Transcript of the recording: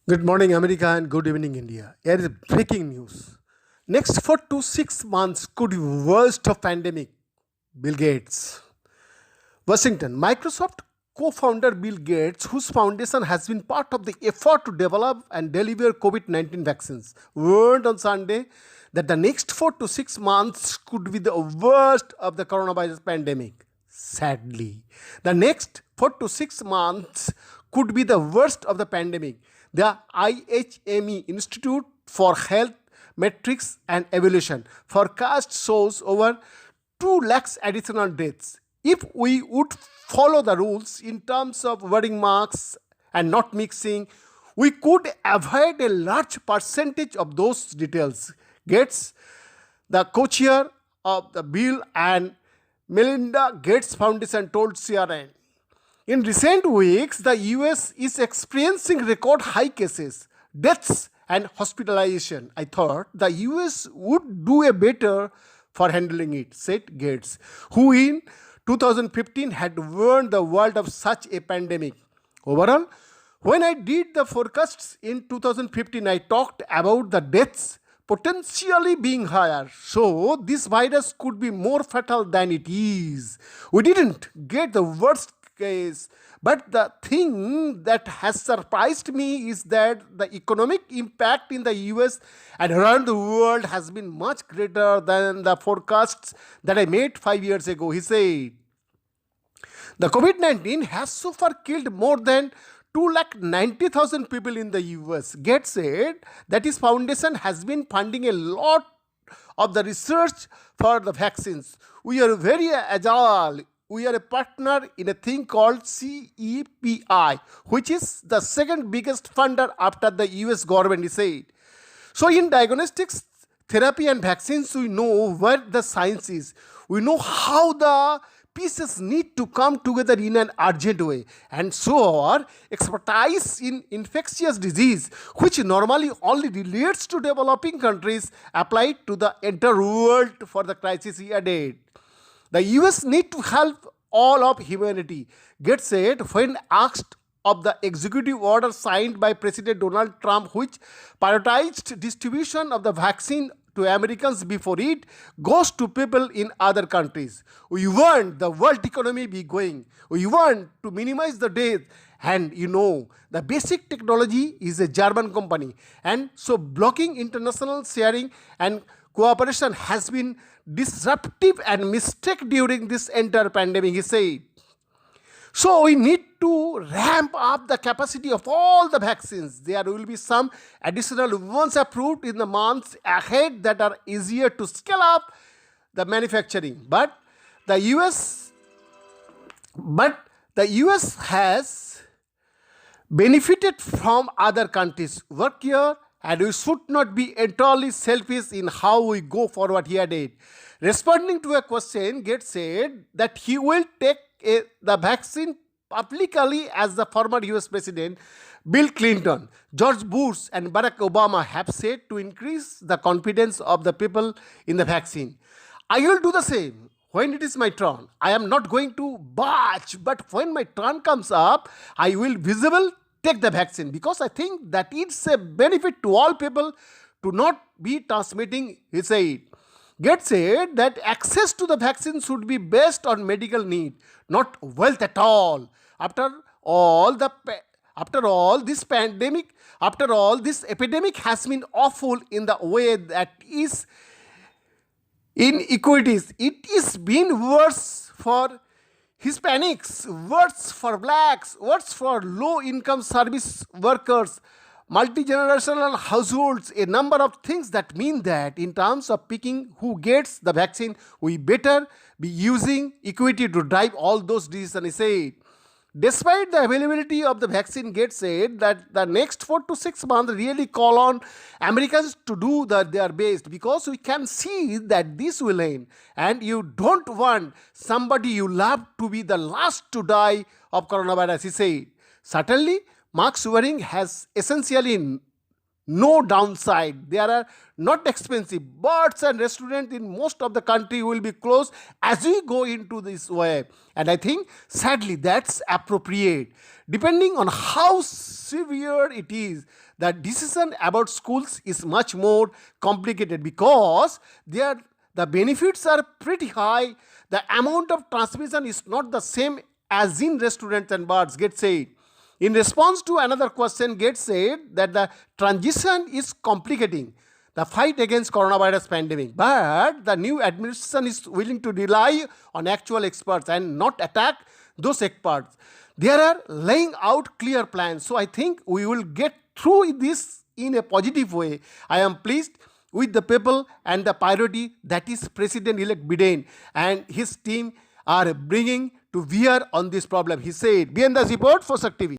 Good morning, America, and good evening, India. Here is breaking news. Next 4 to 6 months could be worst of pandemic. Bill Gates. Washington. Microsoft co-founder Bill Gates, whose foundation has been part of the effort to develop and deliver COVID-19 vaccines, warned on Sunday that the next 4 to 6 months could be the worst of the coronavirus pandemic. Sadly, the next 4 to 6 months could be the worst of the pandemic. The IHME Institute for Health Metrics and Evaluation forecast shows over 2 lakhs additional deaths. If we would follow the rules in terms of wearing masks and not mixing, we could avoid a large percentage of those details. Gates, the co-chair of the Bill and Melinda Gates Foundation, told CRN. In recent weeks, the US is experiencing record high cases, deaths, and hospitalization. I thought the US would do a better for handling it, said Gates, who in 2015 had warned the world of such a pandemic. Overall, when I did the forecasts in 2015, I talked about the deaths potentially being higher. So, this virus could be more fatal than it is. We didn't get the worst case. But the thing that has surprised me is that the economic impact in the US and around the world has been much greater than the forecasts that I made 5 years ago. He said, the COVID 19 has so far killed more than 290,000 people in the US. Gates said that his foundation has been funding a lot of the research for the vaccines. We are very agile. We are a partner in a thing called CEPI, which is the second biggest funder after the US government, he said. So, in diagnostics, therapy, and vaccines, we know where the science is. We know how the pieces need to come together in an urgent way. And so, our expertise in infectious disease, which normally only relates to developing countries, applied to the entire world for the crisis he added. The US need to help all of humanity. Gates said when asked of the executive order signed by President Donald Trump, which prioritized distribution of the vaccine to Americans before it goes to people in other countries. We want the world economy be going. We want to minimize the death. And the basic technology is a German company. And so blocking international sharing and cooperation has been disruptive and mistake during this entire pandemic, he said. So we need to ramp up the capacity of all the vaccines. There will be some additional ones approved in the months ahead that are easier to scale up the manufacturing. But the US has benefited from other countries' work here, and we should not be entirely selfish in how we go forward, he added. Responding to a question, Gates said that he will take the vaccine publicly as the former US President Bill Clinton, George Bush, and Barack Obama have said to increase the confidence of the people in the vaccine. I will do the same when it is my turn. I am not going to budge, but when my turn comes up, I will visible take the vaccine because I think that it's a benefit to all people to not be transmitting, he said. Gates said that access to the vaccine should be based on medical need, not wealth at all. After all, this epidemic has been awful in the way that is inequities. It is been worse for Hispanics, worse for blacks, worse for low-income service workers, multi-generational households, a number of things that mean that in terms of picking who gets the vaccine, we better be using equity to drive all those decisions, he said. Despite the availability of the vaccine, Gates said that the next 4 to 6 months really call on Americans to do their best because we can see that this will end. And you don't want somebody you love to be the last to die of coronavirus, he said. Certainly, mask wearing has essentially no downside. They are not expensive. Bars and restaurants in most of the country will be closed as we go into this way. And I think sadly that's appropriate. Depending on how severe it is, the decision about schools is much more complicated because the benefits are pretty high. The amount of transmission is not the same as in restaurants and bars, get said. In response to another question, Gates said that the transition is complicating the fight against coronavirus pandemic, but the new administration is willing to rely on actual experts and not attack those experts. They are laying out clear plans, so I think we will get through this in a positive way. I am pleased with the people and the priority that is President-elect Biden and his team are bringing to bear on this problem. He said, behind the report for Sak TV.